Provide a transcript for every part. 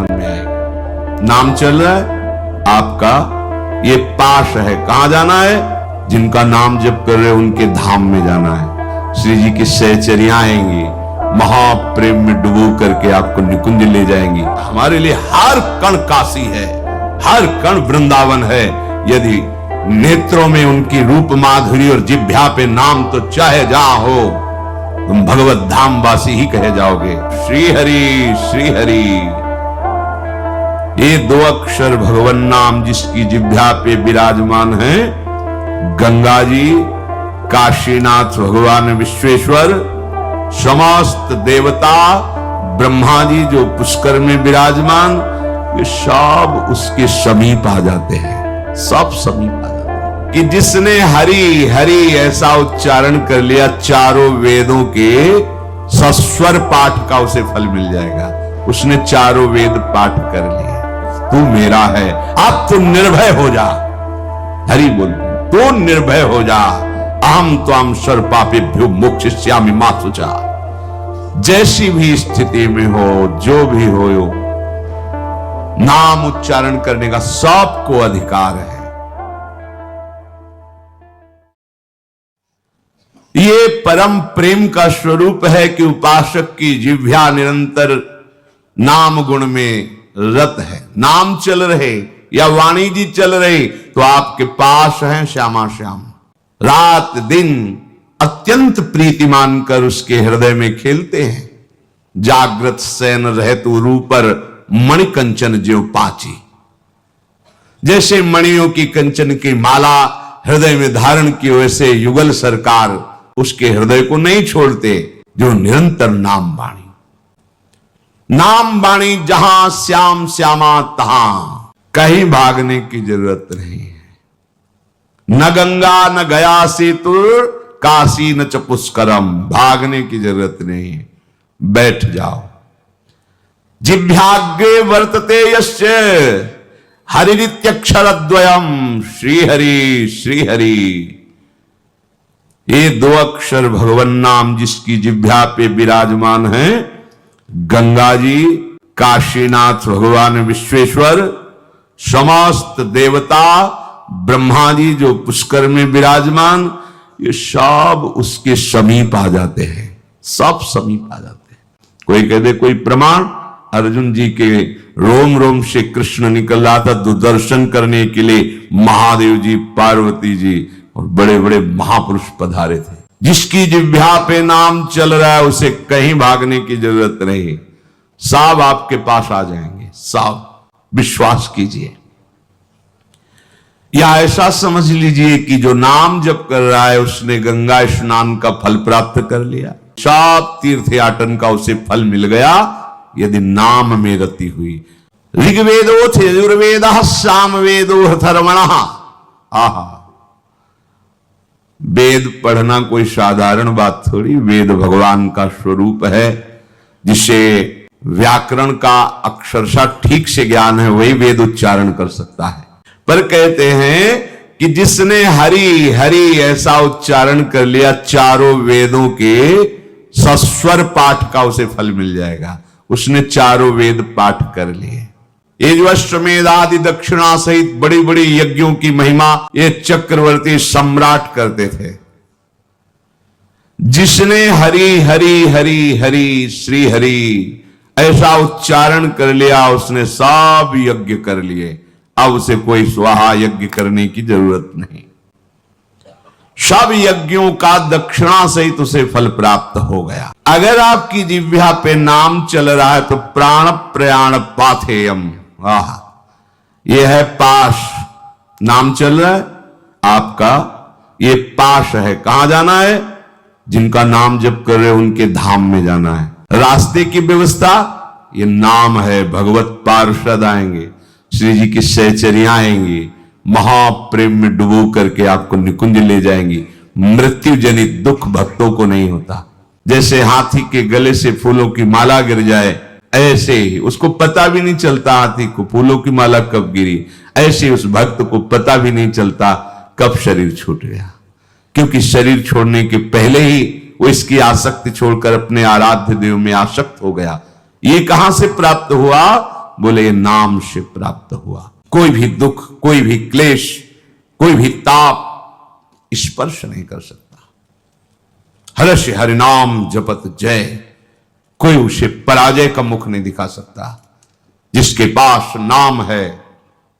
में आएगी। नाम चल रहा है आपका, ये पाश है। कहां जाना है? जिनका नाम जप कर रहे उनके धाम में जाना है। श्री जी की सहचर्या आएंगी, महाप्रेम में डुबो करके आपको निकुंज ले जाएंगी। हमारे लिए हर कण काशी है, हर कण वृंदावन है। यदि नेत्रों में उनकी रूप माधुरी और जिह्वा पे नाम, तो चाहे जहां हो तुम भगवत धाम वासी ही कहे जाओगे। श्री हरि श्री हरि। ये 2 अक्षर भगवन नाम जिसकी जिह्वा पे विराजमान है, गंगा जी, काशीनाथ भगवान विश्वेश्वर, समस्त देवता, ब्रह्मा जी जो पुष्कर में विराजमान, ये सब उसके समीप आ जाते हैं, सब समीप आ जाते हैं। कि जिसने हरि हरि ऐसा उच्चारण कर लिया, चारों वेदों के सस्वर पाठ का उसे फल मिल जाएगा। उसने चारों वेद पाठ कर लिए। तू मेरा है, अब तू निर्भय हो जा। हरि बोल, तू निर्भय हो जा। अहम त्वाम सर्वपापेभ्यो मोक्षयिष्यामि मा शुचा। जैसी भी स्थिति में हो, जो भी हो, नाम उच्चारण करने का सबको अधिकार है। ये परम प्रेम का स्वरूप है कि उपासक की जिह्वा निरंतर नाम गुण में रत है। नाम चल रहे या वाणी जी चल रही तो आपके पास हैं श्यामा श्याम। रात दिन अत्यंत प्रीति मानकर उसके हृदय में खेलते हैं। जागृत सैन रहतु रूपर मणि कंचन ज्यों पाची। जैसे मणियों की कंचन की माला हृदय में धारण की, वैसे युगल सरकार उसके हृदय को नहीं छोड़ते, जो निरंतर नाम वाणी। नाम वाणी जहां श्याम श्यामा तहां, कहीं भागने की जरूरत नहीं है। न गंगा न गया सेतु, काशी न च पुष्करम, भागने की जरूरत नहीं है। बैठ जाओ। जिह्वाग्रे वर्तते यस्य हरिरित्यक्षरद्वयम् श्रीहरि श्रीहरि। ये 2 अक्षर भगवन नाम जिसकी जिह्वा पे विराजमान है, गंगा जी, काशीनाथ भगवान विश्वेश्वर, समस्त देवता, ब्रह्मा जी जो पुष्कर में विराजमान, ये सब उसके समीप आ जाते हैं, सब समीप आ जाते हैं। कोई कह दे कोई प्रमाण, अर्जुन जी के रोम रोम से कृष्ण निकल रहा था दूरदर्शन करने के लिए। महादेव जी, पार्वती जी और बड़े बड़े महापुरुष पधारे थे। जिसकी जिह्वा पे नाम चल रहा है उसे कहीं भागने की जरूरत नहीं, सब आपके पास आ जाएंगे, सब। विश्वास कीजिए। या ऐसा समझ लीजिए कि जो नाम जप कर रहा है उसने गंगा स्नान का फल प्राप्त कर लिया, सब तीर्थयाटन का उसे फल मिल गया, यदि नाम में रति हुई। ऋग्वेदोथ यजुर्वेदः सामवेदो अथर्वणः। आहा, वेद पढ़ना कोई साधारण बात थोड़ी। वेद भगवान का स्वरूप है। जिसे व्याकरण का अक्षरशः ठीक से ज्ञान है वही वेद उच्चारण कर सकता है। पर कहते हैं कि जिसने हरि हरि ऐसा उच्चारण कर लिया, चारों वेदों के सस्वर पाठ का उसे फल मिल जाएगा। उसने चारों वेद पाठ कर लिए। यजुश्वमेध आदि दक्षिणा सहित बड़ी बड़ी यज्ञों की महिमा ये चक्रवर्ती सम्राट करते थे। जिसने हरि हरि हरि हरि श्री हरि ऐसा उच्चारण कर लिया, उसने सब यज्ञ कर लिए। अब उसे कोई स्वाहा यज्ञ करने की जरूरत नहीं। सब यज्ञों का दक्षिणा सहित उसे फल प्राप्त हो गया। अगर आपकी जिह्वा पे नाम चल रहा है तो प्राण प्रयाण पाथेयम। आह, यह है पाश। नाम चल रहा है आपका, ये पाश है। कहां जाना है? जिनका नाम जप कर रहे उनके धाम में जाना है। रास्ते की व्यवस्था ये नाम है। भगवत पार्षद आएंगे, श्री जी की सहचर्या आएंगी, महाप्रेम में डुबो करके आपको निकुंज ले जाएंगी। मृत्यु जनित दुख भक्तों को नहीं होता। जैसे हाथी के गले से फूलों की माला गिर जाए, ऐसे ही उसको पता भी नहीं चलता हाथी को फूलों की माला कब गिरी। ऐसे उस भक्त को पता भी नहीं चलता कब शरीर छूट गया, क्योंकि शरीर छोड़ने के पहले ही वो इसकी आसक्ति छोड़कर अपने आराध्य देव में आसक्त हो गया। ये कहां से प्राप्त हुआ? बोले ये नाम से प्राप्त हुआ। कोई भी दुख, कोई भी क्लेश, कोई भी ताप स्पर्श नहीं कर सकता। हर्ष हरिनाम जपत जय, कोई उसे पराजय का मुख नहीं दिखा सकता। जिसके पास नाम है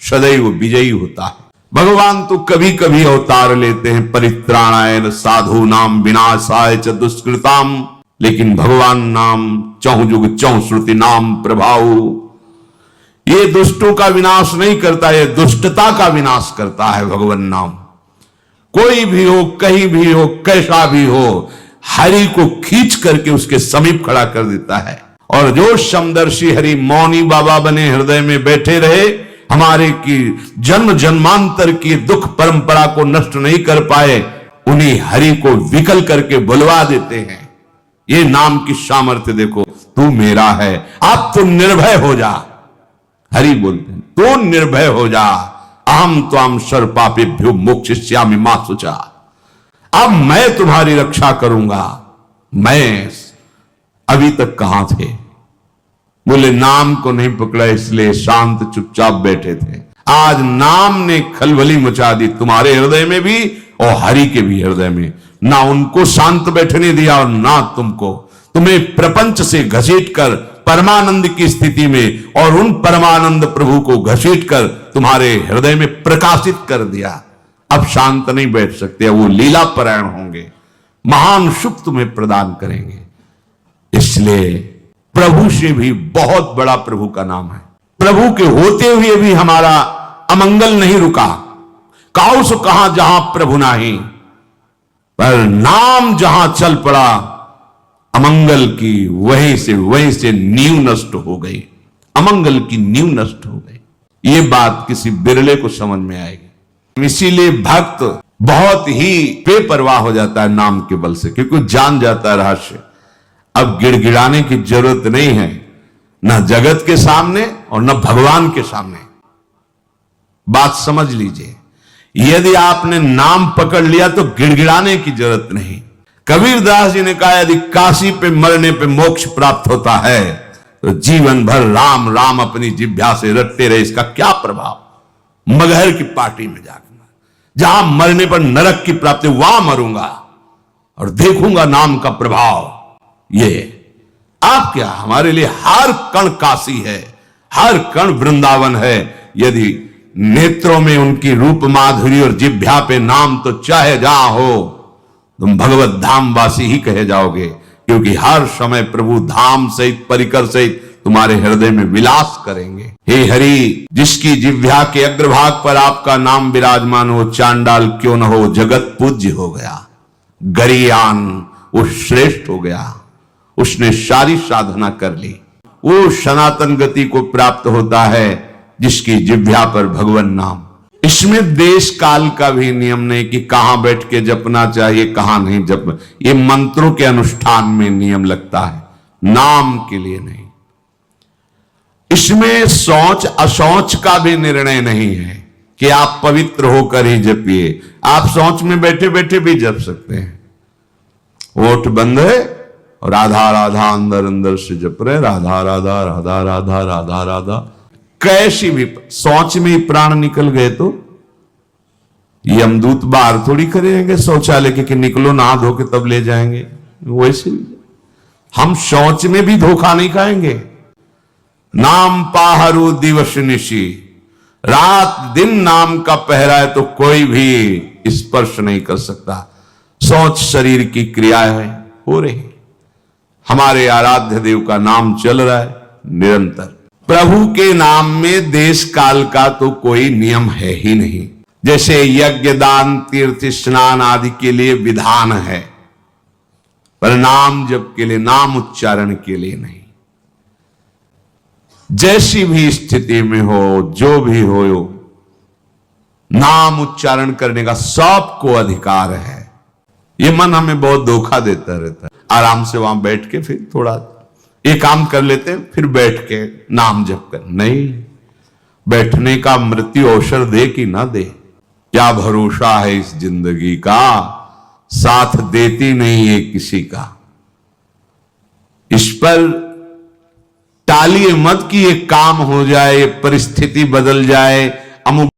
सदैव विजयी होता है। भगवान तो कभी कभी अवतार लेते हैं, परित्राणाय साधु नाम विनाशाय च दुष्कृताम, लेकिन भगवान नाम चहुं जुग चहुं श्रुति नाम प्रभाव। ये दुष्टों का विनाश नहीं करता, ये दुष्टता का विनाश करता है भगवान नाम। कोई भी हो, कहीं भी हो, कैसा भी हो, हरि को खींच करके उसके समीप खड़ा कर देता है। और जो समदर्शी हरि मौनी बाबा बने हृदय में बैठे रहे, हमारे की जन्म जन्मांतर की दुख परंपरा को नष्ट नहीं कर पाए, उन्हीं हरि को विकल करके बुलवा देते हैं। ये नाम की सामर्थ्य देखो, तू मेरा है, अब तू निर्भय हो जा। हरि बोलते हैं तू निर्भय हो जा, अहम त्वाम सर्वपापेभ्यो मोक्षयिष्यामि मा शुचा। अब मैं तुम्हारी रक्षा करूंगा। मैं अभी तक कहां थे? बोले नाम को नहीं पकड़ा इसलिए शांत चुपचाप बैठे थे। आज नाम ने खलबली मचा दी तुम्हारे हृदय में भी और हरि के भी हृदय में। ना उनको शांत बैठने दिया और ना तुमको। तुम्हें प्रपंच से घसीट कर परमानंद की स्थिति में और उन परमानंद प्रभु को घसीट कर तुम्हारे हृदय में प्रकाशित कर दिया। अब शांत नहीं बैठ सकते, वो लीला परायण होंगे, महान सुख तुम्हें प्रदान करेंगे। इसलिए प्रभु से भी बहुत बड़ा प्रभु का नाम है। प्रभु के होते हुए भी हमारा अमंगल नहीं रुका। काउ सो कहां जहां प्रभु नहीं, पर नाम जहां चल पड़ा अमंगल की वहीं से नींव नष्ट हो गई। अमंगल की नींव नष्ट हो गई। ये बात किसी बिरले को समझ में आएगी। इसीलिए भक्त बहुत ही बेपरवाह हो जाता है नाम के बल से, क्योंकि जान जाता है रहस्य। अब गिड़गिड़ाने की जरूरत नहीं है, न जगत के सामने और न भगवान के सामने। बात समझ लीजिए, यदि आपने नाम पकड़ लिया तो गिड़गिड़ाने की जरूरत नहीं। कबीरदास जी ने कहा यदि काशी पे मरने पे मोक्ष प्राप्त होता है तो जीवन भर राम राम अपनी जिह्वा से रटते रहे, इसका क्या प्रभाव। मगहर की पार्टी में जाकर जहां मरने पर नरक की प्राप्ति, वहां मरूंगा और देखूंगा नाम का प्रभाव। ये आप क्या, हमारे लिए हर कण काशी है, हर कण वृंदावन है। यदि नेत्रों में उनकी रूप माधुरी और जिह्वा पे नाम, तो चाहे जहां हो तुम भगवत धाम वासी ही कहे जाओगे, क्योंकि हर समय प्रभु धाम सहित परिकर सहित तुम्हारे हृदय में विलास करेंगे। हे हरि, जिसकी जिह्वा के अग्रभाग पर आपका नाम विराजमान हो, चांडाल क्यों न हो, जगत पूज्य हो गया। गरियान वो श्रेष्ठ हो गया, उसने सारी साधना कर ली। वो सनातन गति को प्राप्त होता है जिसकी जिह्वा पर भगवान नाम। इसमें देश काल का भी नियम नहीं कि कहां बैठ के जपना चाहिए, कहां नहीं जप। ये मंत्रों के अनुष्ठान में नियम लगता है, नाम के लिए नहीं। इसमें शौच अशौच का भी निर्णय नहीं है कि आप पवित्र होकर ही जपिए। आप शौच में बैठे बैठे भी जप सकते हैं। ओठ बंद है और राधा राधा अंदर अंदर से जप रहे, राधा राधा राधा राधा राधा राधा। कैसी भी शौच में ही प्राण निकल गए तो यमदूत बाहर थोड़ी करेंगे शौचालय के कि निकलो नहा धो के तब ले जाएंगे। वैसे हम शौच में भी धोखा नहीं खाएंगे। नाम पाहरू दिवस निशी, रात दिन नाम का पहरा है तो कोई भी स्पर्श नहीं कर सकता। शौच शरीर की क्रियाएं हो रही, हमारे आराध्य देव का नाम चल रहा है निरंतर। प्रभु के नाम में देश काल का तो कोई नियम है ही नहीं। जैसे यज्ञ दान तीर्थ स्नान आदि के लिए विधान है, पर नाम जप के लिए, नाम उच्चारण के लिए नहीं। जैसी भी स्थिति में हो, जो भी हो, नाम उच्चारण करने का सबको अधिकार है। ये मन हमें बहुत धोखा देता रहता है। आराम से वहां बैठ के फिर थोड़ा एक काम कर लेते हैं, फिर बैठ के नाम जप कर। नहीं, बैठने का मृत्यु अवसर दे कि ना दे, क्या भरोसा है इस जिंदगी का, साथ देती नहीं है किसी का। इस पर टालिए मत कि ये काम हो जाए, परिस्थिति बदल जाए, अमुक